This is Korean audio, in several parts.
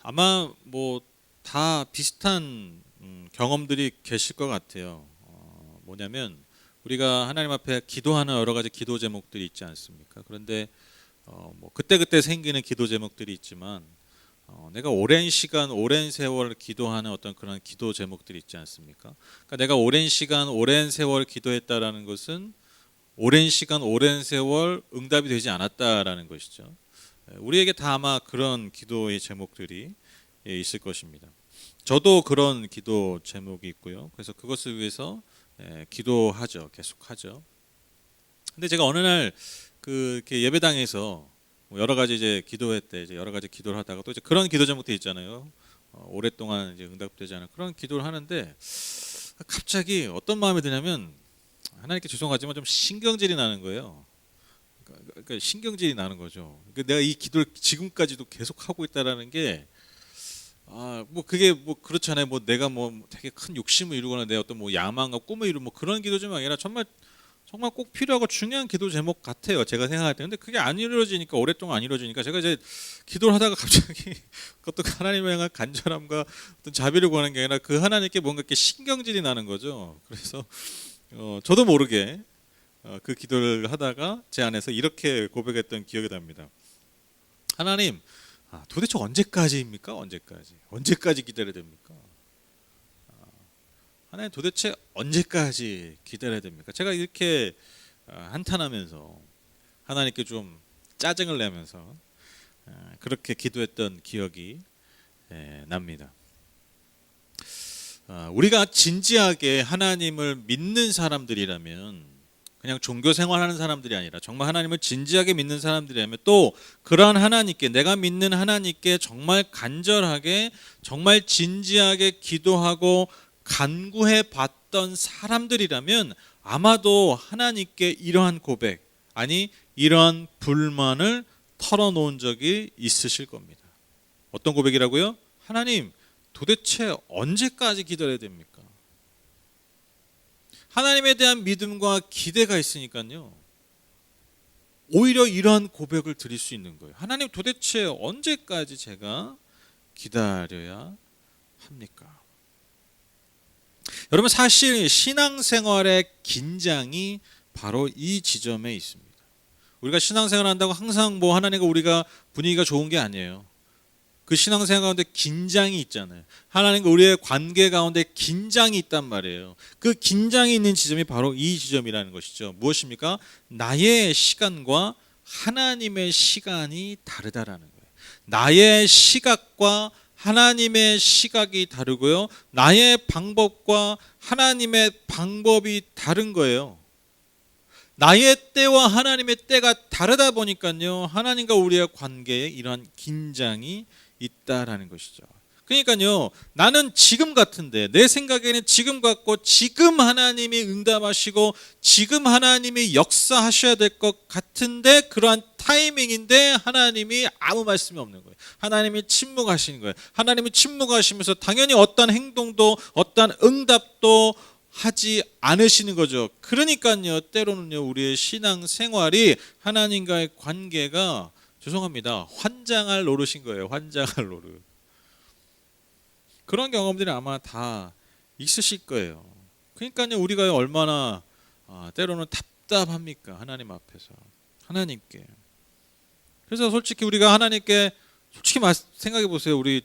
아마 뭐 다 비슷한 경험들이 계실 것 같아요. 뭐냐면 우리가 하나님 앞에 기도하는 여러 가지 기도 제목들이 있지 않습니까? 그런데 뭐 그때그때 생기는 기도 제목들이 있지만 내가 오랜 시간, 오랜 세월 기도하는 어떤 그런 기도 제목들이 있지 않습니까? 그러니까 내가 오랜 시간, 오랜 세월 기도했다라는 것은 오랜 시간, 오랜 세월 응답이 되지 않았다라는 것이죠. 우리에게 다 아마 그런 기도의 제목들이 있을 것입니다. 저도 그런 기도 제목이 있고요. 그래서 그것을 위해서 기도하죠. 계속하죠. 근데 제가 어느 날 이렇게 예배당에서 뭐 여러 가지 이제 기도회 때 이제 여러 가지 기도를 하다가 또 이제 그런 기도 제목도 있잖아요. 오랫동안 이제 응답되지 않은 그런 기도를 하는데 갑자기 어떤 마음이 드냐면 하나님께 죄송하지만 좀 신경질이 나는 거예요. 그러니까 신경질이 나는 거죠. 그러니까 내가 이 기도를 지금까지도 계속 하고 있다라는 게 뭐 그게 뭐 그렇잖아요. 뭐 내가 뭐 되게 큰 욕심을 이루거나 내 어떤 뭐 야망과 꿈을 이루고 뭐 그런 기도 좀 아니라 정말 꼭 필요하고 중요한 기도 제목 같아요. 제가 생각할 때. 근데 그게 안 이루어지니까 오랫동안 안 이루어지니까 제가 이제 기도를 하다가 갑자기 그것도 하나님을 향한 간절함과 어떤 자비를 구하는 게 아니라 그 하나님께 뭔가 이렇게 신경질이 나는 거죠. 그래서 저도 모르게 그 기도를 하다가 제 안에서 이렇게 고백했던 기억이 납니다. 하나님, 도대체 언제까지입니까? 언제까지 기다려야 됩니까? 하나님 도대체 언제까지 기다려야 됩니까? 제가 이렇게 한탄하면서 하나님께 좀 짜증을 내면서 그렇게 기도했던 기억이 납니다. 우리가 진지하게 하나님을 믿는 사람들이라면 그냥 종교 생활하는 사람들이 아니라 정말 하나님을 진지하게 믿는 사람들이라면 또 그러한 하나님께 내가 믿는 하나님께 정말 간절하게 정말 진지하게 기도하고 간구해 봤던 사람들이라면 아마도 하나님께 이러한 고백 아니 이러한 불만을 털어놓은 적이 있으실 겁니다. 어떤 고백이라고요? 하나님 도대체 언제까지 기다려야 됩니까? 하나님에 대한 믿음과 기대가 있으니까요. 오히려 이러한 고백을 드릴 수 있는 거예요. 하나님 도대체 언제까지 제가 기다려야 합니까? 여러분 사실 신앙생활의 긴장이 바로 이 지점에 있습니다. 우리가 신앙생활 한다고 항상 뭐 하나님과 우리가 분위기가 좋은 게 아니에요. 그 신앙생활 가운데 긴장이 있잖아요. 하나님과 우리의 관계 가운데 긴장이 있단 말이에요. 그 긴장이 있는 지점이 바로 이 지점이라는 것이죠. 무엇입니까? 나의 시간과 하나님의 시간이 다르다라는 거예요. 나의 시각과 하나님의 시각이 다르고요. 나의 방법과 하나님의 방법이 다른 거예요. 나의 때와 하나님의 때가 다르다 보니까요. 하나님과 우리의 관계에 이러한 긴장이 있다라는 것이죠. 그러니까요. 나는 지금 같은데 내 생각에는 지금 같고 지금 하나님이 응답하시고 지금 하나님이 역사하셔야 될 것 같은데 그러한 타이밍인데 하나님이 아무 말씀이 없는 거예요. 하나님이 침묵하시는 거예요. 하나님이 침묵하시면서 당연히 어떤 행동도 어떤 응답도 하지 않으시는 거죠. 그러니까요. 때로는요. 우리의 신앙 생활이 하나님과의 관계가 죄송합니다. 환장할 노릇인 거예요. 환장할 노릇. 그런 경험들이 아마 다 있으실 거예요. 그러니까요. 우리가 얼마나 때로는 답답합니까? 하나님 앞에서. 하나님께. 그래서 솔직히 우리가 하나님께 솔직히 생각해 보세요. 우리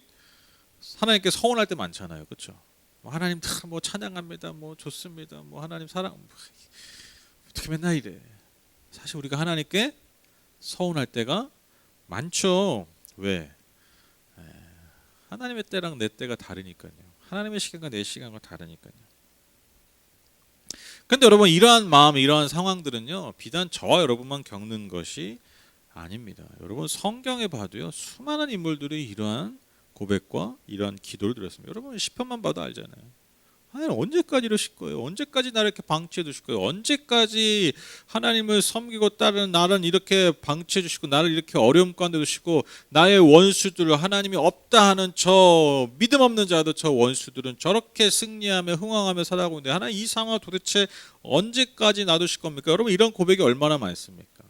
하나님께 서운할 때 많잖아요. 그렇죠? 하나님 뭐 찬양합니다. 뭐 좋습니다. 뭐 하나님 사랑 어떻게 맨날 이래. 사실 우리가 하나님께 서운할 때가 많죠. 왜? 하나님의 때랑 내 때가 다르니까요. 하나님의 시간과 내 시간과 다르니까요. 근데 여러분 이러한 마음, 이러한 상황들은요. 비단 저와 여러분만 겪는 것이 아닙니다. 여러분 성경에 봐도요. 수많은 인물들이 이러한 고백과 이러한 기도를 드렸습니다. 여러분 시편만 봐도 알잖아요. 하나님 언제까지 이러실 거예요? 언제까지 나를 이렇게 방치해 두실 거예요? 언제까지 하나님을 섬기고 따르는 나를 이렇게 방치해 주시고 나를 이렇게 어려움 가운데 두시고 나의 원수들을 하나님이 없다 하는 저 믿음 없는 자들 저 원수들은 저렇게 승리하며 흥왕하며 살아가고 있는데 하나님 이 상황을 도대체 언제까지 놔두실 겁니까? 여러분 이런 고백이 얼마나 많습니까?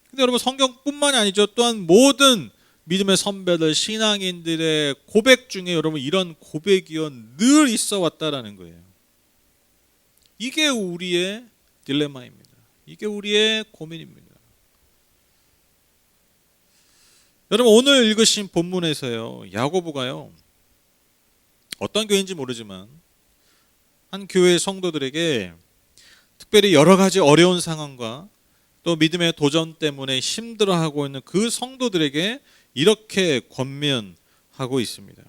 근데 여러분 성경뿐만이 아니죠. 또한 모든 믿음의 선배들, 신앙인들의 고백 중에 여러분 이런 고백이요 늘 있어 왔다라는 거예요. 이게 우리의 딜레마입니다. 이게 우리의 고민입니다. 여러분 오늘 읽으신 본문에서요, 야고보가요, 어떤 교회인지 모르지만 한 교회 성도들에게 특별히 여러 가지 어려운 상황과 또 믿음의 도전 때문에 힘들어하고 있는 그 성도들에게 이렇게 권면하고 있습니다.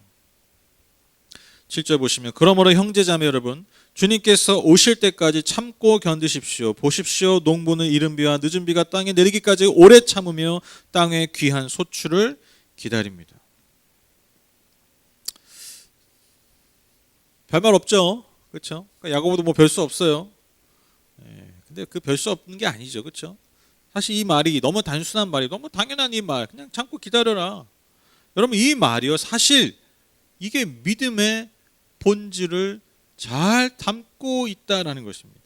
7절 보시면, 그러므로 형제자매 여러분, 주님께서 오실 때까지 참고 견디십시오. 보십시오, 농부는 이른 비와 늦은 비가 땅에 내리기까지 오래 참으며 땅의 귀한 소출을 기다립니다. 별말 없죠, 그렇죠? 야고보도 뭐 별 수 없어요. 근데 그 별 수 없는 게 아니죠, 그렇죠? 사실 이 말이 너무 단순한 말이, 너무 당연한 이 말, 그냥 참고 기다려라. 여러분 이 말이요, 사실 이게 믿음의 본질을 잘 담고 있다라는 것입니다.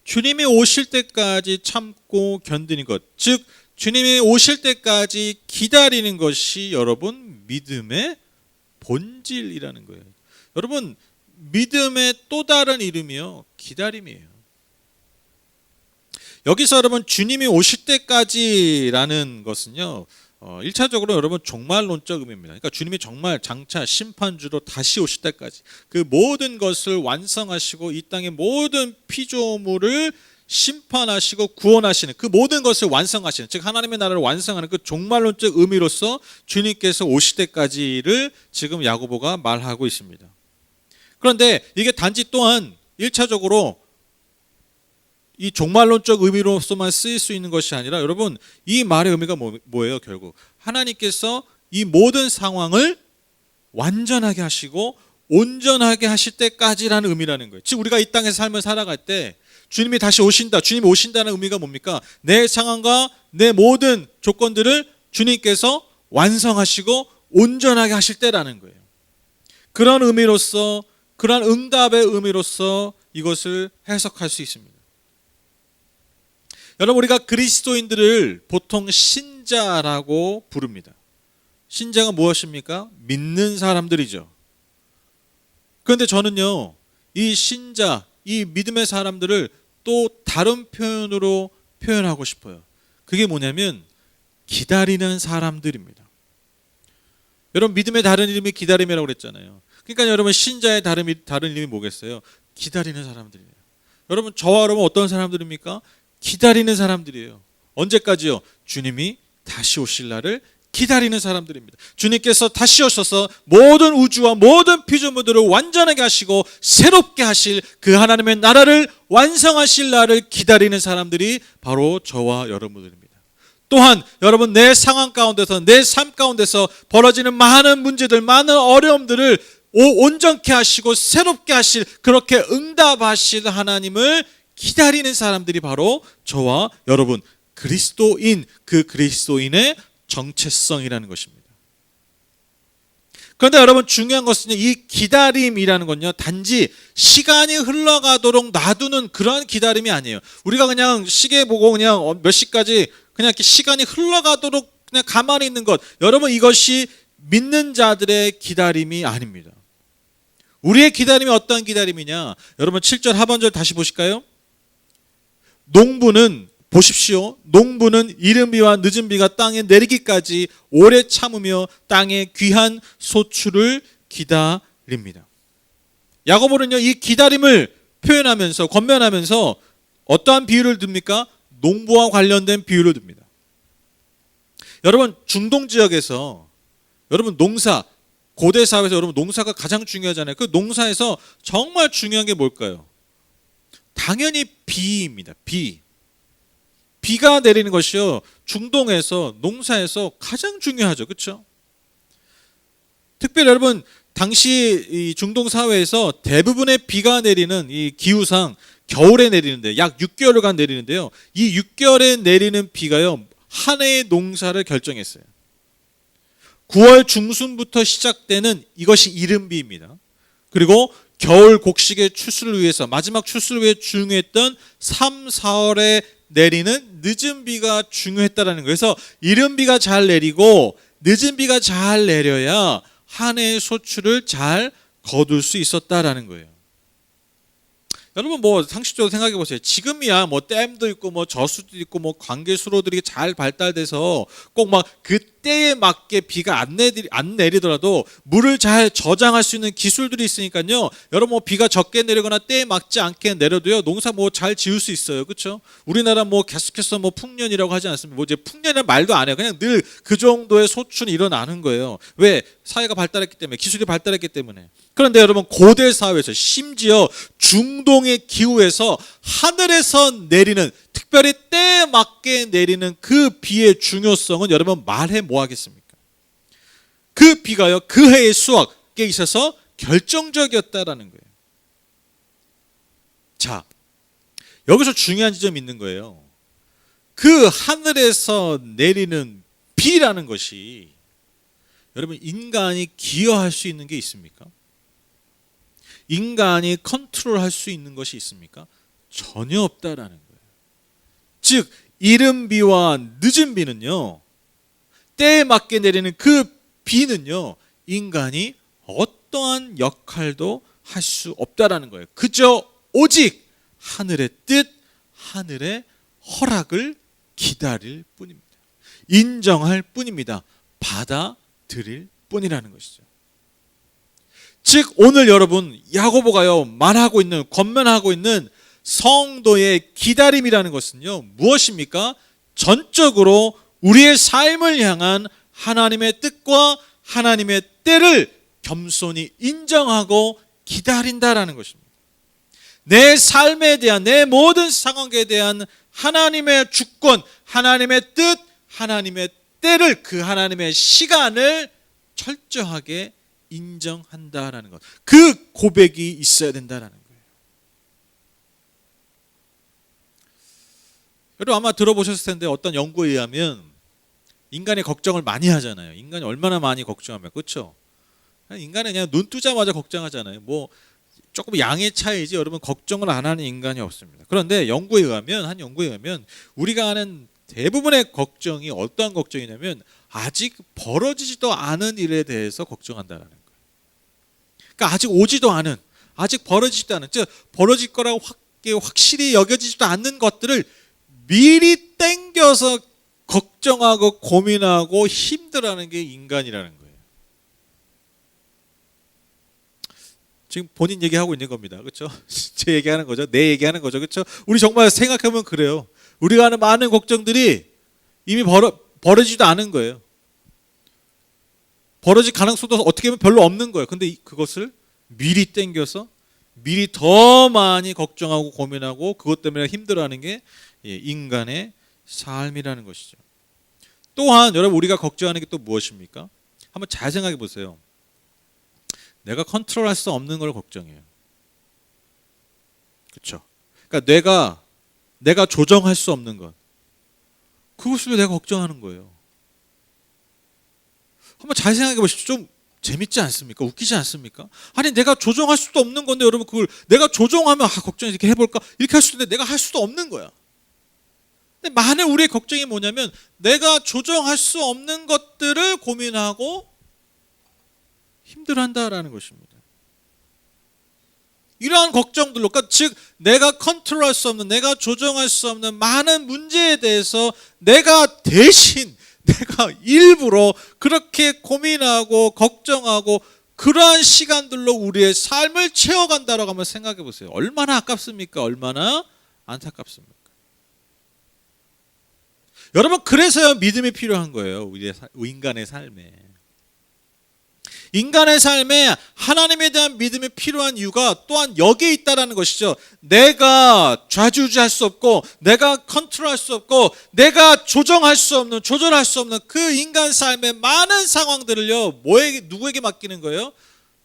주님이 오실 때까지 참고 견디는 것, 즉 주님이 오실 때까지 기다리는 것이 여러분 믿음의 본질이라는 거예요. 여러분 믿음의 또 다른 이름이요, 기다림이에요. 여기서 여러분 주님이 오실 때까지라는 것은요, 1차적으로 여러분 종말론적 의미입니다. 그러니까 주님이 정말 장차 심판주로 다시 오실 때까지 그 모든 것을 완성하시고 이 땅의 모든 피조물을 심판하시고 구원하시는, 그 모든 것을 완성하시는, 즉 하나님의 나라를 완성하는 그 종말론적 의미로서 주님께서 오실 때까지를 지금 야고보가 말하고 있습니다. 그런데 이게 단지 또한 1차적으로 이 종말론적 의미로서만 쓰일 수 있는 것이 아니라, 여러분 이 말의 의미가 뭐예요? 결국 하나님께서 이 모든 상황을 완전하게 하시고 온전하게 하실 때까지라는 의미라는 거예요. 즉 우리가 이 땅에서 삶을 살아갈 때 주님이 다시 오신다, 주님이 오신다는 의미가 뭡니까? 내 상황과 내 모든 조건들을 주님께서 완성하시고 온전하게 하실 때라는 거예요. 그런 의미로서, 그런 응답의 의미로서 이것을 해석할 수 있습니다. 여러분 우리가 그리스도인들을 보통 신자라고 부릅니다. 신자가 무엇입니까? 믿는 사람들이죠. 그런데 저는요, 이 신자, 이 믿음의 사람들을 또 다른 표현으로 표현하고 싶어요. 그게 뭐냐면 기다리는 사람들입니다. 여러분 믿음의 다른 이름이 기다림이라고 그랬잖아요. 그러니까 여러분 신자의 다른 이름이 뭐겠어요? 기다리는 사람들이에요. 여러분 저와 여러분 어떤 사람들입니까? 기다리는 사람들이에요. 언제까지요? 주님이 다시 오실 날을 기다리는 사람들입니다. 주님께서 다시 오셔서 모든 우주와 모든 피조물들을 완전하게 하시고 새롭게 하실 그 하나님의 나라를 완성하실 날을 기다리는 사람들이 바로 저와 여러분들입니다. 또한 여러분 내 상황 가운데서, 내 삶 가운데서 벌어지는 많은 문제들, 많은 어려움들을 온전케 하시고 새롭게 하실, 그렇게 응답하실 하나님을 기다리는 사람들이 바로 저와 여러분 그리스도인, 그 그리스도인의 정체성이라는 것입니다. 그런데 여러분 중요한 것은 이 기다림이라는 건요, 단지 시간이 흘러가도록 놔두는 그런 기다림이 아니에요. 우리가 그냥 시계 보고 그냥 몇 시까지 그냥 이렇게 시간이 흘러가도록 그냥 가만히 있는 것, 여러분 이것이 믿는 자들의 기다림이 아닙니다. 우리의 기다림이 어떤 기다림이냐? 여러분 7절 하반절 다시 보실까요? 농부는, 보십시오, 농부는 이른 비와 늦은 비가 땅에 내리기까지 오래 참으며 땅의 귀한 소출을 기다립니다. 야고보는요 이 기다림을 표현하면서, 권면하면서 어떠한 비유를 듭니까? 농부와 관련된 비유를 듭니다. 여러분 중동 지역에서 여러분 농사, 고대 사회에서 여러분 농사가 가장 중요하잖아요. 그 농사에서 정말 중요한 게 뭘까요? 당연히 비입니다. 비가 내리는 것이요, 중동에서 농사에서 가장 중요하죠. 그렇죠? 특별히 여러분 당시 이 중동 사회에서 대부분의 비가 내리는 이 기후상 겨울에 내리는데 약 6개월간 내리는데요, 이 6개월에 내리는 비가요 한 해의 농사를 결정했어요. 9월 중순부터 시작되는 이것이 이른비입니다. 그리고 겨울 곡식의 추수를 위해서, 마지막 추수를 위해 중요했던 3, 4월에 내리는 늦은 비가 중요했다라는 거예요. 그래서 이른 비가 잘 내리고 늦은 비가 잘 내려야 한 해의 소출을 잘 거둘 수 있었다라는 거예요. 여러분 뭐 상식적으로 생각해 보세요. 지금이야 뭐 댐도 있고 뭐 저수도 있고 뭐 관계수로들이 잘 발달돼서 꼭 막 그때에 맞게 비가 안 내리더라도 물을 잘 저장할 수 있는 기술들이 있으니까요. 여러분 뭐 비가 적게 내리거나 때에 맞지 않게 내려도요 농사 뭐 잘 지을 수 있어요. 그렇죠? 우리나라 뭐 계속해서 뭐 풍년이라고 하지 않습니까? 뭐 이제 풍년이라는 말도 안 해요. 그냥 늘 그 정도의 소출이 일어나는 거예요. 왜? 사회가 발달했기 때문에, 기술이 발달했기 때문에. 그런데 여러분 고대 사회에서 심지어 중동의 기후에서 하늘에서 내리는, 특별히 때에 맞게 내리는 그 비의 중요성은 여러분 말해 뭐 하겠습니까? 그 비가요 그 해의 수확에 있어서 결정적이었다라는 거예요. 자, 여기서 중요한 지점이 있는 거예요. 그 하늘에서 내리는 비라는 것이 여러분 인간이 기여할 수 있는 게 있습니까? 인간이 컨트롤할 수 있는 것이 있습니까? 전혀 없다라는 거예요. 즉 이른 비와 늦은 비는요, 때에 맞게 내리는 그 비는요, 인간이 어떠한 역할도 할 수 없다라는 거예요. 그저 오직 하늘의 뜻, 하늘의 허락을 기다릴 뿐입니다. 인정할 뿐입니다. 받아들일 뿐이라는 것이죠. 즉 오늘 여러분 야고보가요 말하고 있는, 권면하고 있는 성도의 기다림이라는 것은요 무엇입니까? 전적으로 우리의 삶을 향한 하나님의 뜻과 하나님의 때를 겸손히 인정하고 기다린다라는 것입니다. 내 삶에 대한, 내 모든 상황에 대한 하나님의 주권, 하나님의 뜻, 하나님의 때를, 그 하나님의 시간을 철저하게 인정한다라는 것, 그 고백이 있어야 된다라는 거예요. 여러분 아마 들어보셨을 텐데 어떤 연구에 의하면 인간이 걱정을 많이 하잖아요. 인간이 얼마나 많이 걱정하면, 그렇죠? 인간은 그냥 눈 뜨자마자 걱정하잖아요. 뭐 조금 양의 차이지 여러분 걱정을 안 하는 인간이 없습니다. 그런데 연구에 의하면, 한 연구에 의하면 우리가 하는 대부분의 걱정이 어떠한 걱정이냐면 아직 벌어지지도 않은 일에 대해서 걱정한다는 거예요. 그러니까 아직 오지도 않은, 아직 벌어지지도 않은, 즉 벌어질 거라고 확실히 여겨지지도 않는 것들을 미리 땡겨서 걱정하고 고민하고 힘들어하는 게 인간이라는 거예요. 지금 본인 얘기하고 있는 겁니다. 그렇죠? 제 얘기하는 거죠. 내 얘기하는 거죠. 그렇죠? 우리 정말 생각해보면 그래요. 우리가 하는 많은 걱정들이 이미 벌어지지도 않은 거예요. 벌어질 가능성도 어떻게 보면 별로 없는 거예요. 근데 그것을 미리 땡겨서 미리 더 많이 걱정하고 고민하고 그것 때문에 힘들어하는 게 인간의 삶이라는 것이죠. 또한 여러분 우리가 걱정하는 게 또 무엇입니까? 한번 잘 생각해 보세요. 내가 컨트롤할 수 없는 걸 걱정해요. 그렇죠? 그러니까 내가 조정할 수 없는 것, 그것을 내가 걱정하는 거예요. 한번 잘 생각해 보십시오. 좀 재밌지 않습니까? 웃기지 않습니까? 아니 내가 조정할 수도 없는 건데 여러분 그걸 내가 조정하면 걱정 이렇게 해볼까? 이렇게 할 수도 있는데 내가 할 수도 없는 거야. 근데 많은 우리의 걱정이 뭐냐면 내가 조정할 수 없는 것들을 고민하고 힘들어한다라는 것입니다. 이러한 걱정들로, 그러니까 즉 내가 컨트롤할 수 없는, 내가 조정할 수 없는 많은 문제에 대해서 내가 대신, 내가 일부러 그렇게 고민하고 걱정하고 그러한 시간들로 우리의 삶을 채워간다라고 한번 생각해 보세요. 얼마나 아깝습니까? 얼마나 안타깝습니까? 여러분 그래서요 믿음이 필요한 거예요. 우리의 인간의 삶에. 인간의 삶에 하나님에 대한 믿음이 필요한 이유가 또한 여기에 있다라는 것이죠. 내가 좌지우지할 수 없고 내가 컨트롤할 수 없고 내가 조절할 수 없는 그 인간 삶의 많은 상황들을요 누구에게 맡기는 거예요?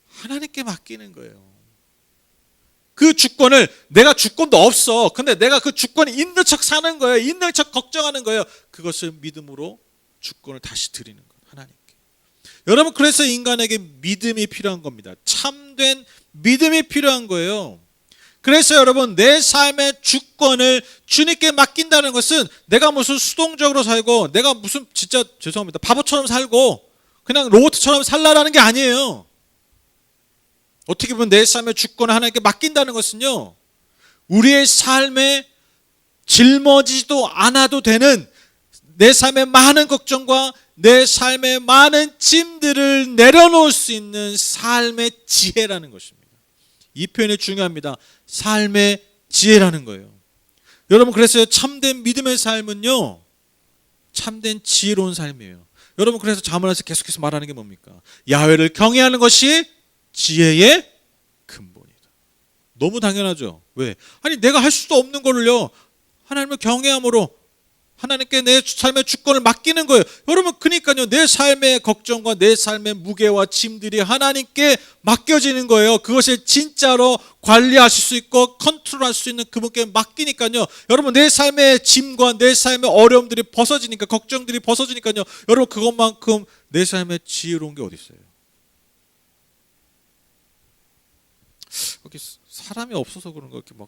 하나님께 맡기는 거예요. 그 주권을, 내가 주권도 없어. 근데 내가 그 주권이 있는 척 사는 거예요. 있는 척 걱정하는 거예요. 그것을 믿음으로 주권을 다시 드리는 거예요. 하나님께. 여러분 그래서 인간에게 믿음이 필요한 겁니다. 참된 믿음이 필요한 거예요. 그래서 여러분 내 삶의 주권을 주님께 맡긴다는 것은 내가 무슨 수동적으로 살고 내가 무슨 진짜 죄송합니다 바보처럼 살고 그냥 로봇처럼 살라라는 게 아니에요. 어떻게 보면 내 삶의 주권을 하나님께 맡긴다는 것은요, 우리의 삶에 짊어지지도 않아도 되는 내 삶의 많은 걱정과 내 삶의 많은 짐들을 내려놓을 수 있는 삶의 지혜라는 것입니다. 이 표현이 중요합니다. 삶의 지혜라는 거예요. 여러분, 그래서 참된 믿음의 삶은요, 참된 지혜로운 삶이에요. 여러분, 그래서 자문에서 계속해서 말하는 게 뭡니까? 야훼를 경외하는 것이 지혜의 근본이다. 너무 당연하죠. 왜? 아니, 내가 할 수도 없는 거를요, 하나님을 경외함으로 하나님께 내 삶의 주권을 맡기는 거예요. 여러분, 그러니까요, 내 삶의 걱정과 내 삶의 무게와 짐들이 하나님께 맡겨지는 거예요. 그것을 진짜로 관리하실 수 있고 컨트롤할 수 있는 그분께 맡기니까요, 여러분, 내 삶의 짐과 내 삶의 어려움들이 벗어지니까, 걱정들이 벗어지니까요, 여러분, 그것만큼 내 삶에 지혜로운 게 어디 있어요? 여기 사람이 없어서 그런가, 이렇게 막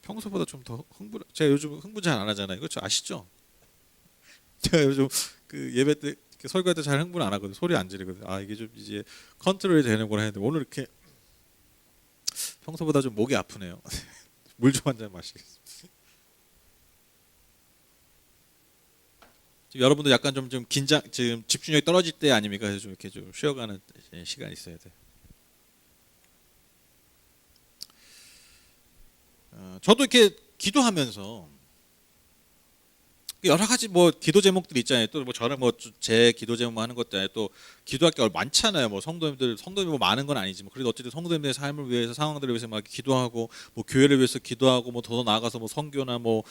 평소보다 좀 더 제가 요즘 흥분 잘 안 하잖아요. 이거 아시죠? 제가 요즘 그 예배 때 설교할 때 잘 흥분 안 하거든요. 소리 안 지르거든요. 아, 이게 좀 이제 컨트롤이 되는구나 했는데 오늘 이렇게 평소보다 좀 목이 아프네요. 물 좀 한 잔 마시겠습니다. 지금 여러분도 약간 좀 긴장, 지금 집중력이 떨어질 때 아닙니까? 그래서 좀 이렇게 좀 쉬어가는 시간이 있어야 돼. 저도 이렇게 기도하면서 여러 가지 뭐 기도 제목들이 있잖아요. 또 뭐 저는 뭐 제 기도 제목 하는 것도 아니고 또 기도할 게 많잖아요. 뭐 성도님이 뭐 많은 건 아니지만 그래도 어쨌든 성도님들의 삶을 위해서, 상황들을 위해서 막 기도하고, 뭐 교회를 위해서 기도하고, 뭐 더 나아가서 뭐 선교나 뭐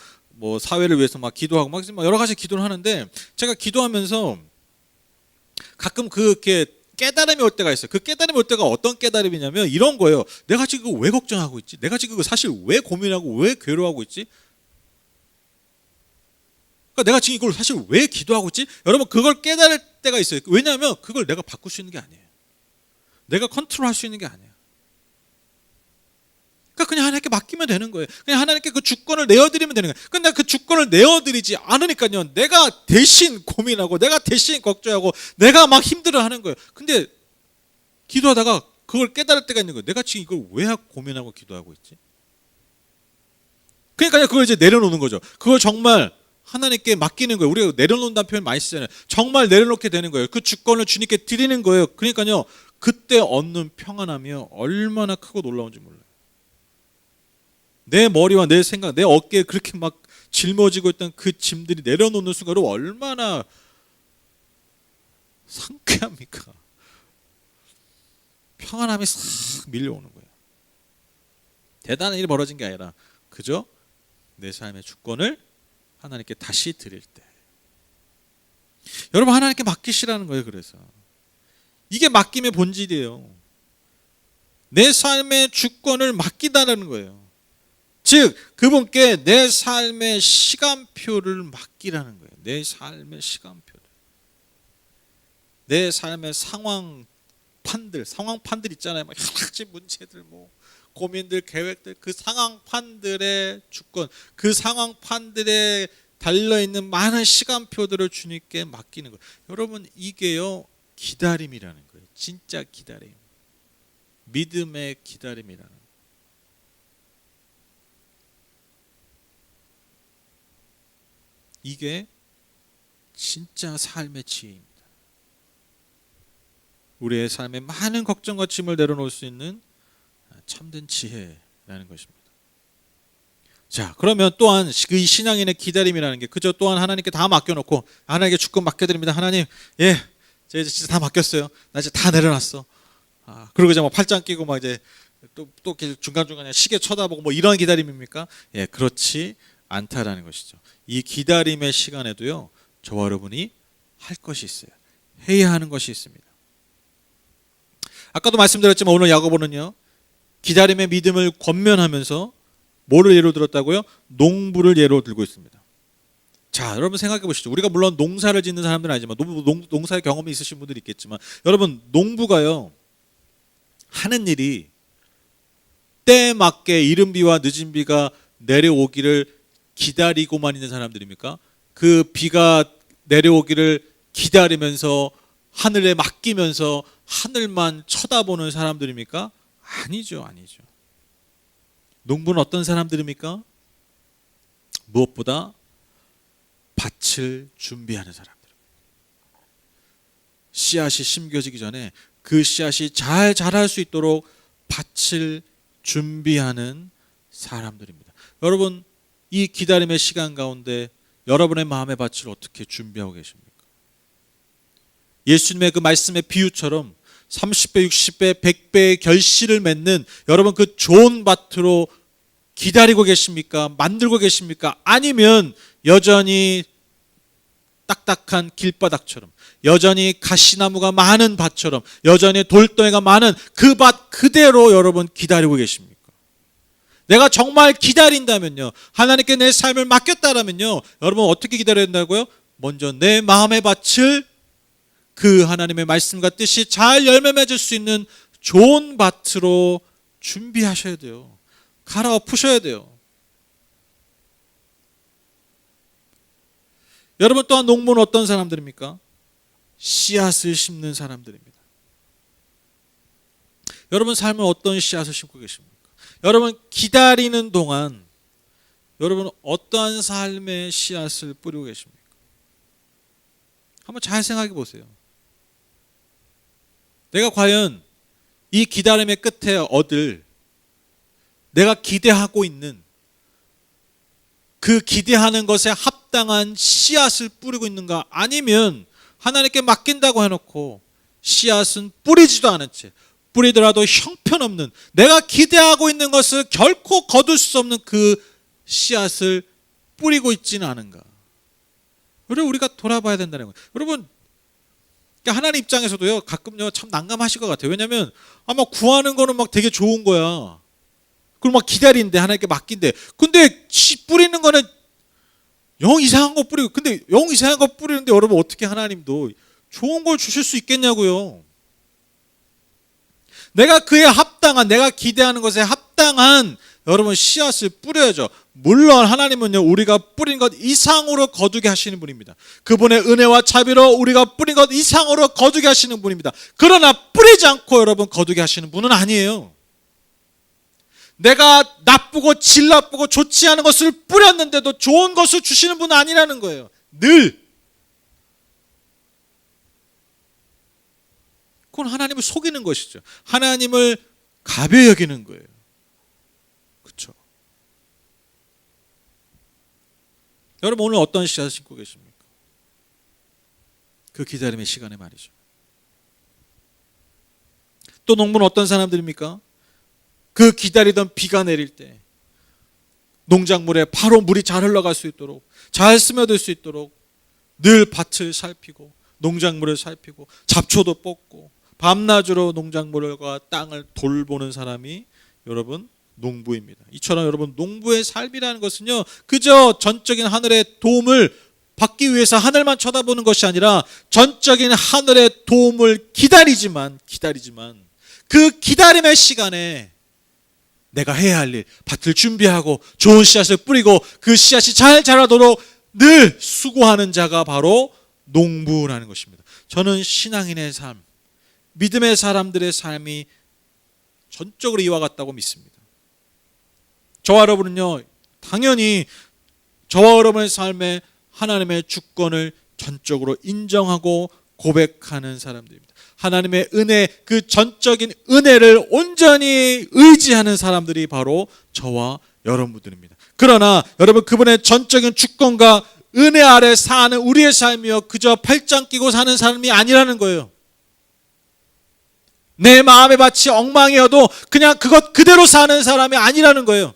사회를 위해서 막 기도하고 막 여러 가지 기도를 하는데, 제가 기도하면서 가끔 그렇게 깨달음이 올 때가 있어요. 그 깨달음이 올 때가 어떤 깨달음이냐면 이런 거예요. 내가 지금 왜 걱정하고 있지? 내가 지금 사실 왜 고민하고 왜 괴로워하고 있지? 그러니까 내가 지금 이걸 사실 왜 기도하고 있지? 여러분, 그걸 깨달을 때가 있어요. 왜냐하면 그걸 내가 바꿀 수 있는 게 아니에요. 내가 컨트롤할 수 있는 게 아니에요. 그러니까 그냥 하나님께 맡기면 되는 거예요. 그냥 하나님께 그 주권을 내어드리면 되는 거예요. 근데 그 주권을 내어드리지 않으니까요, 내가 대신 고민하고, 내가 대신 걱정하고, 내가 막 힘들어하는 거예요. 근데 기도하다가 그걸 깨달을 때가 있는 거예요. 내가 지금 이걸 왜 고민하고 기도하고 있지? 그러니까 그걸 이제 내려놓는 거죠. 그걸 정말 하나님께 맡기는 거예요. 우리가 내려놓는다는 표현 많이 쓰잖아요. 정말 내려놓게 되는 거예요. 그 주권을 주님께 드리는 거예요. 그러니까요, 그때 얻는 평안함이 얼마나 크고 놀라운지 몰라요. 내 머리와 내 생각, 내 어깨에 그렇게 막 짊어지고 있던 그 짐들이 내려놓는 순간으로 얼마나 상쾌합니까? 평안함이 싹 밀려오는 거예요. 대단한 일이 벌어진 게 아니라 그저 내 삶의 주권을 하나님께 다시 드릴 때, 여러분, 하나님께 맡기시라는 거예요. 그래서 이게 맡김의 본질이에요. 내 삶의 주권을 맡기다라는 거예요. 즉, 그분께 내 삶의 시간표를 맡기라는 거예요. 내 삶의 시간표를. 내 삶의 상황판들 있잖아요. 막 여러 가지 문제들, 뭐 고민들, 계획들, 그 상황판들의 주권, 그 상황판들에 달려있는 많은 시간표들을 주님께 맡기는 거예요. 여러분, 이게요, 기다림이라는 거예요. 진짜 기다림. 믿음의 기다림이라는 거예요. 이게 진짜 삶의 지혜입니다. 우리의 삶에 많은 걱정과 짐을 내려놓을 수 있는 참된 지혜라는 것입니다. 자, 그러면 또한 그 신앙인의 기다림이라는 게 그저 또한 하나님께 다 맡겨놓고, 하나님께 주권 맡겨드립니다. 하나님, 예, 제 이제 진짜 다 맡겼어요. 나 이제 다 내려놨어. 그리고 이제 막 팔짱 끼고 막 이제 또 중간중간에 시계 쳐다보고 뭐 이런 기다림입니까? 예, 그렇지 않다라는 것이죠. 이 기다림의 시간에도요, 저와 여러분이 할 것이 있어요. 해야 하는 것이 있습니다. 아까도 말씀드렸지만 오늘 야고보는요, 기다림의 믿음을 권면하면서 뭐를 예로 들었다고요? 농부를 예로 들고 있습니다. 자, 여러분 생각해 보시죠. 우리가 물론 농사를 짓는 사람들은 아니지만, 농사의 경험이 있으신 분들이 있겠지만, 여러분, 농부가요, 하는 일이 때에 맞게 이른 비와 늦은 비가 내려오기를 기다리고만 있는 사람들입니까? 그 비가 내려오기를 기다리면서 하늘에 맡기면서 하늘만 쳐다보는 사람들입니까? 아니죠, 아니죠. 농부는 어떤 사람들입니까? 무엇보다 밭을 준비하는 사람들. 씨앗이 심겨지기 전에 그 씨앗이 잘 자랄 수 있도록 밭을 준비하는 사람들입니다. 여러분, 이 기다림의 시간 가운데 여러분의 마음의 밭을 어떻게 준비하고 계십니까? 예수님의 그 말씀의 비유처럼 30배, 60배, 100배의 결실을 맺는 여러분 그 좋은 밭으로 기다리고 계십니까? 만들고 계십니까? 아니면 여전히 딱딱한 길바닥처럼, 여전히 가시나무가 많은 밭처럼, 여전히 돌덩이가 많은 그 밭 그대로 여러분 기다리고 계십니까? 내가 정말 기다린다면요, 하나님께 내 삶을 맡겼다라면요, 여러분 어떻게 기다려야 된다고요? 먼저 내 마음의 밭을 그 하나님의 말씀과 뜻이 잘 열매 맺을 수 있는 좋은 밭으로 준비하셔야 돼요. 갈아엎으셔야 돼요. 여러분, 또한 농부는 어떤 사람들입니까? 씨앗을 심는 사람들입니다. 여러분 삶은 어떤 씨앗을 심고 계십니까? 여러분 기다리는 동안 여러분 어떠한 삶의 씨앗을 뿌리고 계십니까? 한번 잘 생각해 보세요. 내가 과연 이 기다림의 끝에 얻을, 내가 기대하고 있는 그 기대하는 것에 합당한 씨앗을 뿌리고 있는가? 아니면 하나님께 맡긴다고 해놓고 씨앗은 뿌리지도 않은 채, 뿌리더라도 형편없는, 내가 기대하고 있는 것을 결코 거둘 수 없는 그 씨앗을 뿌리고 있지는 않은가? 여러분, 우리가 돌아봐야 된다는 거예요. 여러분, 하나님 입장에서도요, 가끔요 참 난감하실 것 같아요. 왜냐하면 아마 구하는 거는 막 되게 좋은 거야. 그리고 막 기다리는데, 하나님께 맡긴데, 근데 뿌리는 거는 영 이상한 거 뿌리고, 근데 영 이상한 거 뿌리는데 여러분 어떻게 하나님도 좋은 걸 주실 수 있겠냐고요. 내가 그에 합당한, 내가 기대하는 것에 합당한 여러분 씨앗을 뿌려야죠. 물론 하나님은요, 우리가 뿌린 것 이상으로 거두게 하시는 분입니다. 그분의 은혜와 자비로 우리가 뿌린 것 이상으로 거두게 하시는 분입니다. 그러나 뿌리지 않고 여러분 거두게 하시는 분은 아니에요. 내가 나쁘고 질 나쁘고 좋지 않은 것을 뿌렸는데도 좋은 것을 주시는 분은 아니라는 거예요. 늘. 그건 하나님을 속이는 것이죠. 하나님을 가벼이 여기는 거예요. 그렇죠? 여러분, 오늘 어떤 씨앗을 심고 계십니까? 그 기다림의 시간에 말이죠. 또 농부는 어떤 사람들입니까? 그 기다리던 비가 내릴 때 농작물에 바로 물이 잘 흘러갈 수 있도록, 잘 스며들 수 있도록 늘 밭을 살피고 농작물을 살피고 잡초도 뽑고 밤낮으로 농작물과 땅을 돌보는 사람이 여러분 농부입니다. 이처럼 여러분 농부의 삶이라는 것은요, 그저 전적인 하늘의 도움을 받기 위해서 하늘만 쳐다보는 것이 아니라 전적인 하늘의 도움을 기다리지만 그 기다림의 시간에 내가 해야 할 일, 밭을 준비하고 좋은 씨앗을 뿌리고 그 씨앗이 잘 자라도록 늘 수고하는 자가 바로 농부라는 것입니다. 저는 신앙인의 삶, 믿음의 사람들의 삶이 전적으로 이와 같다고 믿습니다. 저와 여러분은요, 당연히 저와 여러분의 삶에 하나님의 주권을 전적으로 인정하고 고백하는 사람들입니다. 하나님의 은혜, 그 전적인 은혜를 온전히 의지하는 사람들이 바로 저와 여러분들입니다. 그러나 여러분, 그분의 전적인 주권과 은혜 아래 사는 우리의 삶이요, 그저 팔짱 끼고 사는 삶이 아니라는 거예요. 내 마음의 밭이 엉망이어도 그냥 그것 그대로 사는 사람이 아니라는 거예요.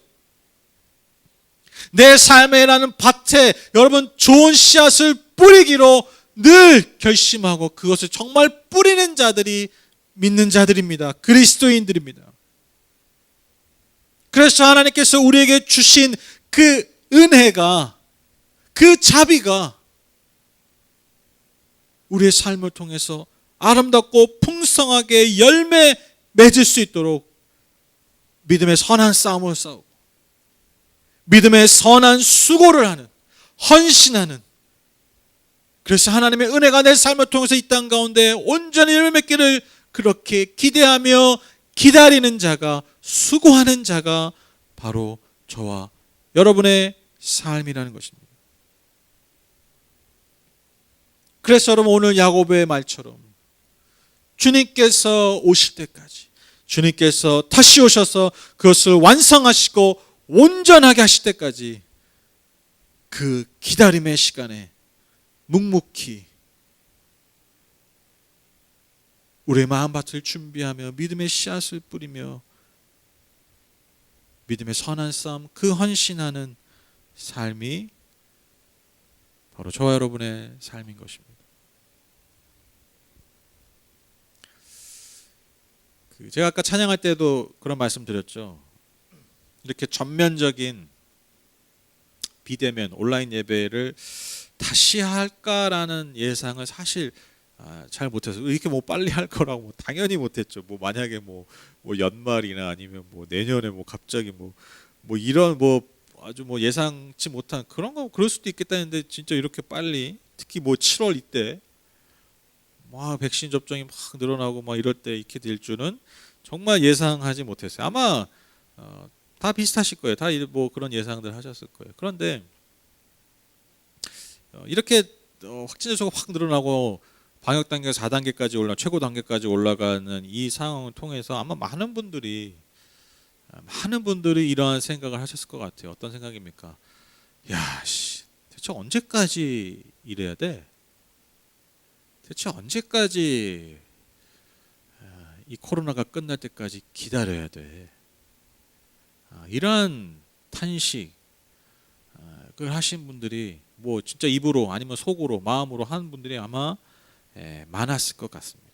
내 삶이라는 밭에 여러분 좋은 씨앗을 뿌리기로 늘 결심하고 그것을 정말 뿌리는 자들이 믿는 자들입니다. 그리스도인들입니다. 그래서 하나님께서 우리에게 주신 그 은혜가, 그 자비가 우리의 삶을 통해서 아름답고 풍성하게 열매 맺을 수 있도록 믿음의 선한 싸움을 싸우고 믿음의 선한 수고를 하는, 헌신하는 그래서 하나님의 은혜가 내 삶을 통해서 이 땅 가운데 온전히 열매 맺기를 그렇게 기대하며 기다리는 자가, 수고하는 자가 바로 저와 여러분의 삶이라는 것입니다. 그래서 여러분, 오늘 야고보의 말처럼 주님께서 오실 때까지, 주님께서 다시 오셔서 그것을 완성하시고 온전하게 하실 때까지 그 기다림의 시간에 묵묵히 우리의 마음밭을 준비하며 믿음의 씨앗을 뿌리며 믿음의 선한 싸움, 그 헌신하는 삶이 바로 저와 여러분의 삶인 것입니다. 제가 아까 찬양할 때도 그런 말씀 드렸죠. 이렇게 전면적인 비대면 온라인 예배를 다시 할까라는 예상을 사실 잘 못해서, 이렇게 뭐 빨리 할 거라고 당연히 못했죠. 뭐 만약에 뭐 연말이나 아니면 뭐 내년에 뭐 갑자기 뭐 이런 뭐 아주 뭐 예상치 못한 그런 거 그럴 수도 있겠다 했는데, 진짜 이렇게 빨리, 특히 뭐 7월 이때 막 백신 접종이 막 늘어나고 막 이럴 때 이렇게 될 줄은 정말 예상하지 못했어요. 아마 다 비슷하실 거예요. 다 뭐 그런 예상들 하셨을 거예요. 그런데 이렇게 확진자 수가 확 늘어나고 방역 단계가 4단계까지 최고 단계까지 올라가는 이 상황을 통해서 아마 많은 분들이 이러한 생각을 하셨을 것 같아요. 어떤 생각입니까? 야, 대체 언제까지 이래야 돼? 대체 언제까지 이 코로나가 끝날 때까지 기다려야 돼? 이러한 탄식을 하신 분들이 뭐 진짜 입으로 아니면 속으로 마음으로 하는 분들이 아마 많았을 것 같습니다.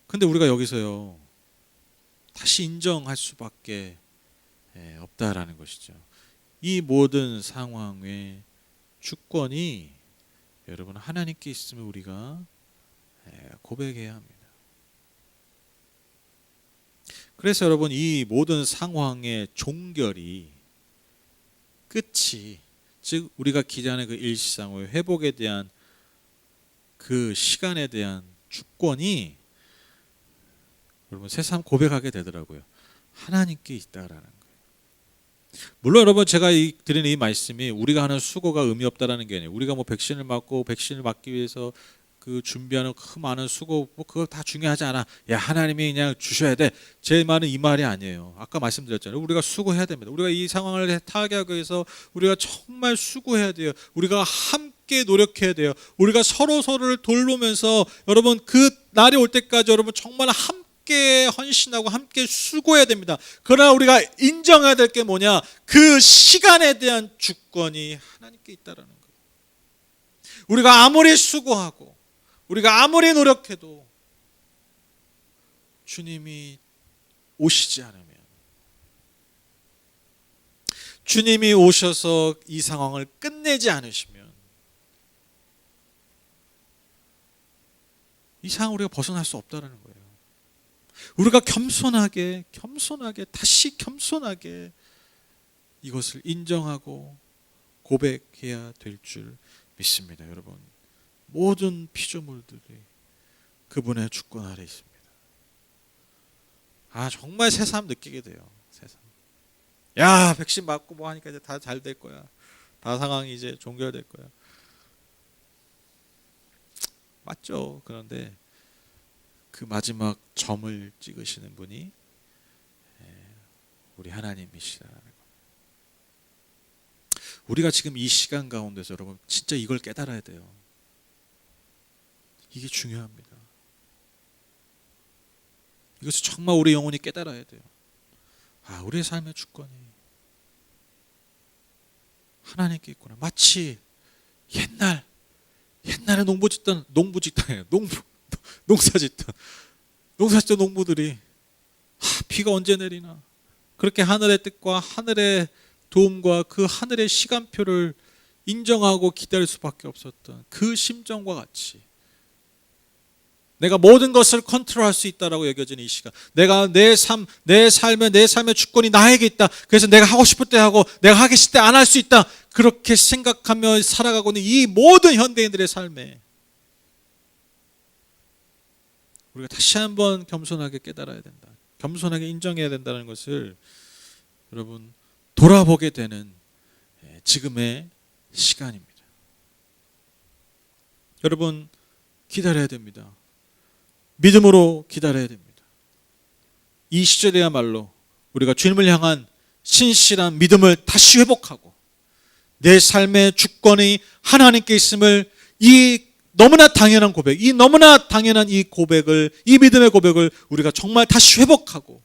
근데 우리가 여기서요, 다시 인정할 수밖에 없다라는 것이죠. 이 모든 상황의 주권이 여러분 하나님께 있음을 우리가 고백해야 합니다. 그래서 여러분, 이 모든 상황의 종결이, 끝이, 즉 우리가 기대하는 그 일시상의 회복에 대한 그 시간에 대한 주권이 여러분 새삼 고백하게 되더라고요. 하나님께 있다라는 거예요. 물론 여러분, 제가 드리는 이 말씀이 우리가 하는 수고가 의미 없다라는 게 아니에요. 우리가 뭐 백신을 맞기 위해서 그 준비하는 그 많은 수고, 뭐 그거 다 중요하지 않아. 야, 하나님이 그냥 주셔야 돼. 제 말은 이 말이 아니에요. 아까 말씀드렸잖아요. 우리가 수고해야 됩니다. 우리가 이 상황을 타개하기 위해서 우리가 정말 수고해야 돼요. 우리가 함께 노력해야 돼요. 우리가 서로를 돌보면서 여러분, 그 날이 올 때까지 여러분 정말 함께 헌신하고 함께 수고해야 됩니다. 그러나 우리가 인정해야 될 게 뭐냐? 그 시간에 대한 주권이 하나님께 있다라는 거예요. 우리가 아무리 수고하고 우리가 아무리 노력해도 주님이 오시지 않으면, 주님이 오셔서 이 상황을 끝내지 않으시면 이 상황 우리가 벗어날 수 없다는 거예요. 우리가 겸손하게 다시 겸손하게 이것을 인정하고 고백해야 될 줄 믿습니다. 여러분, 모든 피조물들이 그분의 주권 아래 있습니다. 정말 새삼 느끼게 돼요. 새삼. 야, 백신 맞고 뭐 하니까 이제 다 잘 될 거야. 다 상황이 이제 종결될 거야. 맞죠. 그런데 그 마지막 점을 찍으시는 분이 우리 하나님이시라는 거. 우리가 지금 이 시간 가운데서 여러분 진짜 이걸 깨달아야 돼요. 이게 중요합니다. 이것을 정말 우리 영혼이 깨달아야 돼요. 우리의 삶의 주권이 하나님께 있구나. 마치 옛날에 농사짓던 농부들이 비가 언제 내리나, 그렇게 하늘의 뜻과 하늘의 도움과 그 하늘의 시간표를 인정하고 기다릴 수밖에 없었던 그 심정과 같이 내가 모든 것을 컨트롤할 수 있다라고 여겨지는 이 시간, 내가 내 삶의 주권이 나에게 있다. 그래서 내가 하고 싶을 때 하고 내가 하기 싫을 때 안 할 수 있다. 그렇게 생각하며 살아가고 있는 이 모든 현대인들의 삶에 우리가 다시 한번 겸손하게 깨달아야 된다. 겸손하게 인정해야 된다는 것을 여러분 돌아보게 되는 지금의 시간입니다. 여러분 기다려야 됩니다. 믿음으로 기다려야 됩니다. 이 시절이야말로 우리가 주님을 향한 신실한 믿음을 다시 회복하고 내 삶의 주권이 하나님께 있음을 이 너무나 당연한 고백, 이 너무나 당연한 이 고백을, 이 믿음의 고백을 우리가 정말 다시 회복하고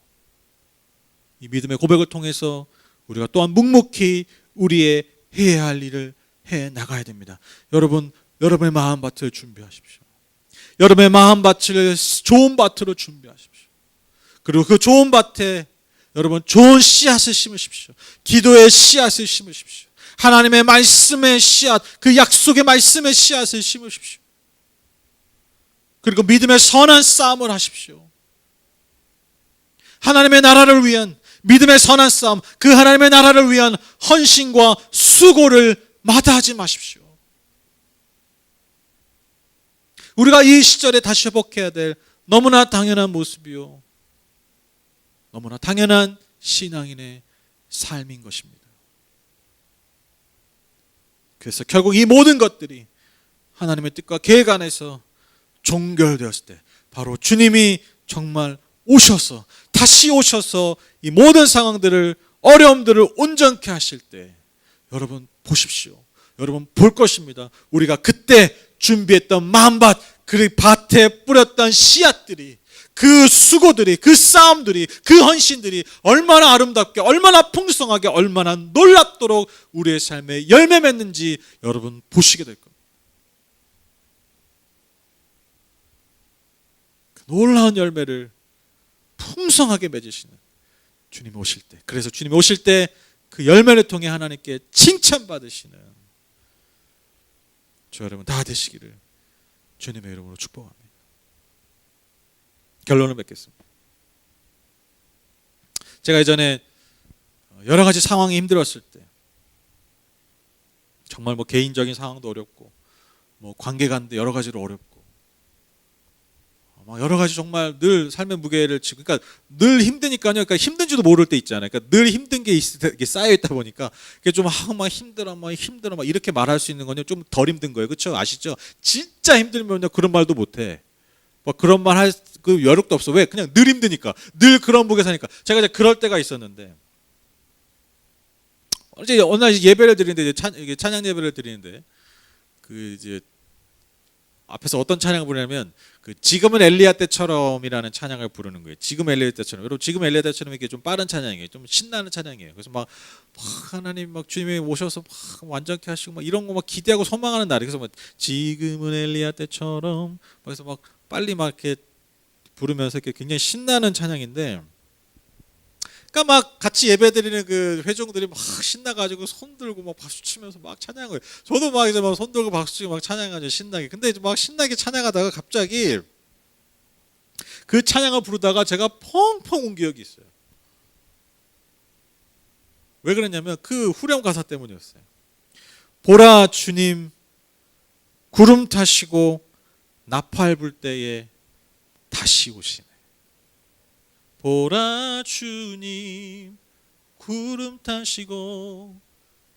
이 믿음의 고백을 통해서 우리가 또한 묵묵히 우리의 해야 할 일을 해 나가야 됩니다. 여러분, 여러분의 마음밭을 준비하십시오. 여러분의 마음밭을 좋은 밭으로 준비하십시오. 그리고 그 좋은 밭에 여러분 좋은 씨앗을 심으십시오. 기도의 씨앗을 심으십시오. 하나님의 말씀의 씨앗, 그 약속의 말씀의 씨앗을 심으십시오. 그리고 믿음의 선한 싸움을 하십시오. 하나님의 나라를 위한 믿음의 선한 싸움, 그 하나님의 나라를 위한 헌신과 수고를 마다하지 마십시오. 우리가 이 시절에 다시 회복해야 될 너무나 당연한 모습이요, 너무나 당연한 신앙인의 삶인 것입니다. 그래서 결국 이 모든 것들이 하나님의 뜻과 계획 안에서 종결되었을 때 바로 주님이 정말 오셔서 다시 오셔서 이 모든 상황들을, 어려움들을 온전케 하실 때 여러분 보십시오. 여러분 볼 것입니다. 우리가 그때 준비했던 마음밭, 그 밭에 뿌렸던 씨앗들이, 그 수고들이, 그 싸움들이, 그 헌신들이 얼마나 아름답게, 얼마나 풍성하게, 얼마나 놀랍도록 우리의 삶에 열매 맺는지 여러분 보시게 될 겁니다. 그 놀라운 열매를 풍성하게 맺으시는 주님이 오실 때, 그래서 주님이 오실 때 그 열매를 통해 하나님께 칭찬받으시는 저 여러분 다 되시기를 주님의 이름으로 축복합니다. 결론을 맺겠습니다. 제가 예전에 여러 가지 상황이 힘들었을 때, 정말 뭐 개인적인 상황도 어렵고, 뭐 관계관도 여러 가지로 어렵고, 막 여러 가지 정말 늘 삶의 무게를 지고, 그러니까 늘 힘드니까요. 그러니까 힘든지도 모를 때 있잖아요. 그러니까 늘 힘든 게 쌓여 있다 보니까 이게 좀 막 힘들어, 막 힘들어, 막 이렇게 말할 수 있는 건요 좀 덜 힘든 거예요. 그렇죠? 아시죠? 진짜 힘들면요 그런 말도 못해. 뭐 그런 말 할 그 여력도 없어. 왜? 그냥 늘 힘드니까, 늘 그런 무게 사니까. 제가 이제 그럴 때가 있었는데, 이제 어느 날 예배를 드리는데, 이제 찬양 예배를 드리는데, 그 이제 앞에서 어떤 찬양을 부르냐면 그 지금은 엘리야 때처럼이라는 찬양을 부르는 거예요. 지금 엘리야 때처럼. 여러분 지금 엘리야 때처럼 이게 좀 빠른 찬양이에요. 좀 신나는 찬양이에요. 그래서 막 하나님 막 주님이 오셔서 막 완전케 하시고 막 이런 거 막 기대하고 소망하는 날이. 그래서 막 지금은 엘리야 때처럼, 그래서 막 빨리 막 이렇게 부르면서 이렇게 굉장히 신나는 찬양인데, 그러니까 막 같이 예배드리는 그 회중들이 막 신나가지고 손 들고 막 박수 치면서 막 찬양을, 저도 막 이제 막 손 들고 박수 치고 막 찬양하죠, 신나게. 근데 이제 막 신나게 찬양하다가 갑자기 그 찬양을 부르다가 제가 펑펑 운 기억이 있어요. 왜 그랬냐면 그 후렴 가사 때문이었어요. 보라 주님 구름 타시고 나팔 불 때에 다시 오시네. 보라 주님 구름 타시고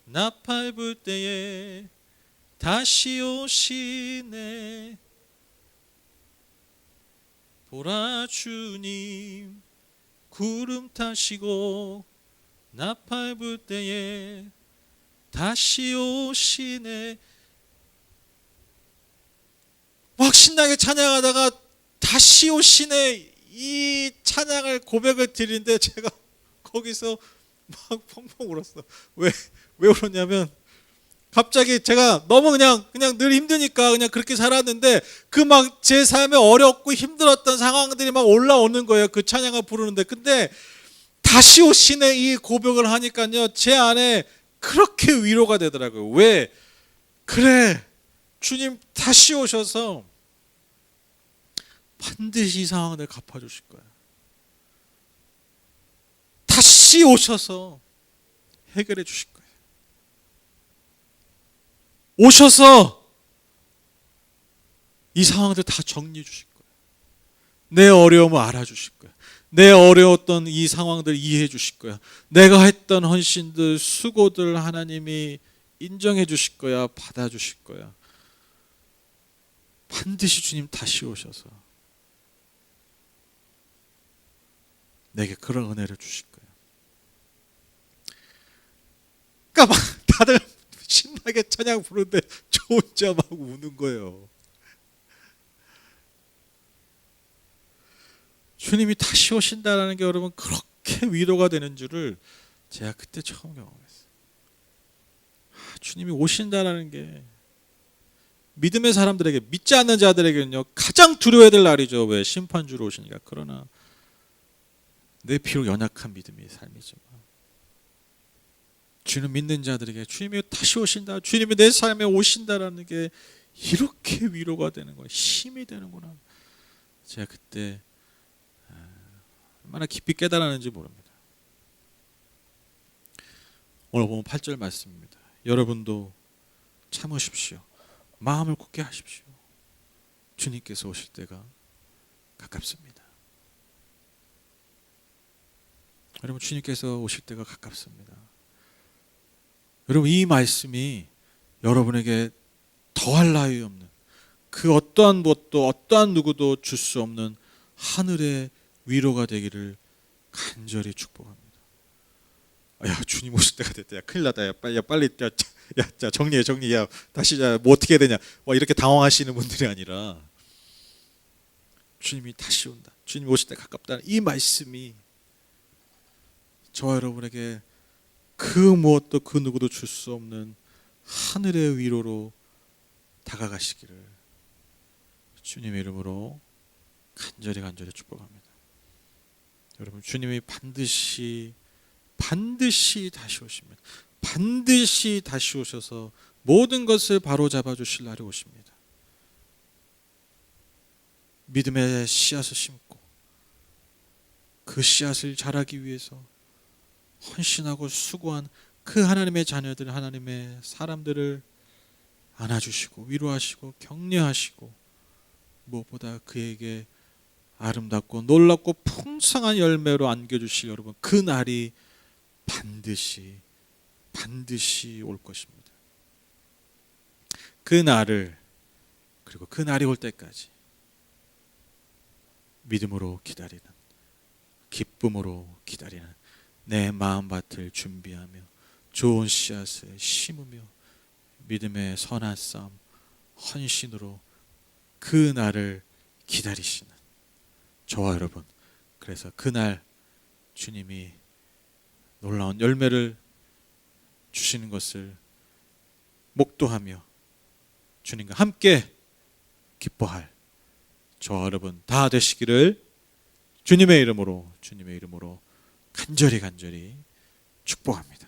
나팔 불 때에 다시 오시네. 보라 주님 구름 타시고 나팔 불 때에 다시 오시네. 막 신나게 찬양하다가 다시 오시네 이 찬양을 고백을 드리는데 제가 거기서 막 펑펑 울었어. 왜 울었냐면 갑자기 제가 너무 그냥 늘 힘드니까 그냥 그렇게 살았는데 그 막 제 삶에 어렵고 힘들었던 상황들이 막 올라오는 거예요. 그 찬양을 부르는데. 근데 다시 오시네 이 고백을 하니까요 제 안에 그렇게 위로가 되더라고요. 왜? 그래, 주님 다시 오셔서 반드시 이 상황을 갚아주실 거야. 다시 오셔서 해결해 주실 거예요. 오셔서 이 상황들 다 정리해 주실 거예요. 내 어려움을 알아주실 거예요. 내 어려웠던 이 상황들 이해해 주실 거야. 내가 했던 헌신들, 수고들 하나님이 인정해 주실 거야. 받아 주실 거야. 반드시 주님 다시 오셔서 내게 그런 은혜를 주실 거예요. 그러니까 막 다들 신나게 찬양 부르는데 저 혼자 막 우는 거예요. 주님이 다시 오신다는 게 여러분 그렇게 위로가 되는 줄을 제가 그때 처음 경험했어요. 주님이 오신다는 게 믿음의 사람들에게, 믿지 않는 자들에게는요 가장 두려워야 될 날이죠. 왜? 심판주로 오시니까. 그러나 내 비록 연약한 믿음의 삶이지만 주님 믿는 자들에게 주님이 다시 오신다, 주님이 내 삶에 오신다라는 게 이렇게 위로가 되는 거예요. 힘이 되는구나. 제가 그때 얼마나 깊이 깨달았는지 모릅니다. 오늘 보면 8절 말씀입니다. 여러분도 참으십시오. 마음을 굳게 하십시오. 주님께서 오실 때가 가깝습니다. 여러분, 주님께서 오실 때가 가깝습니다. 여러분, 이 말씀이 여러분에게 더할 나위 없는, 그 어떠한 것도 어떠한 누구도 줄 수 없는 하늘의 위로가 되기를 간절히 축복합니다. 야, 주님 오실 때가 됐다. 야, 큰일 났다. 야, 빨리 자, 정리해. 야, 다시 뭐 어떻게 해야 되냐. 이렇게 당황하시는 분들이 아니라 주님이 다시 온다. 주님 오실 때 가깝다는 이 말씀이 저와 여러분에게 그 무엇도 그 누구도 줄 수 없는 하늘의 위로로 다가가시기를 주님의 이름으로 간절히 축복합니다. 여러분, 주님이 반드시 다시 오십니다. 반드시 다시 오셔서 모든 것을 바로잡아 주실 날이 오십니다. 믿음의 씨앗을 심고 그 씨앗을 자라기 위해서 헌신하고 수고한 그 하나님의 자녀들, 하나님의 사람들을 안아주시고 위로하시고 격려하시고 무엇보다 그에게 아름답고 놀랍고 풍성한 열매로 안겨주실 여러분, 그 날이 반드시 올 것입니다. 그 날을, 그리고 그 날이 올 때까지 믿음으로 기다리는, 기쁨으로 기다리는 내 마음밭을 준비하며 좋은 씨앗을 심으며 믿음의 선한 싸움, 헌신으로 그 날을 기다리시는 저와 여러분, 그래서 그날 주님이 놀라운 열매를 주시는 것을 목도하며 주님과 함께 기뻐할 저와 여러분 다 되시기를 주님의 이름으로 간절히 축복합니다.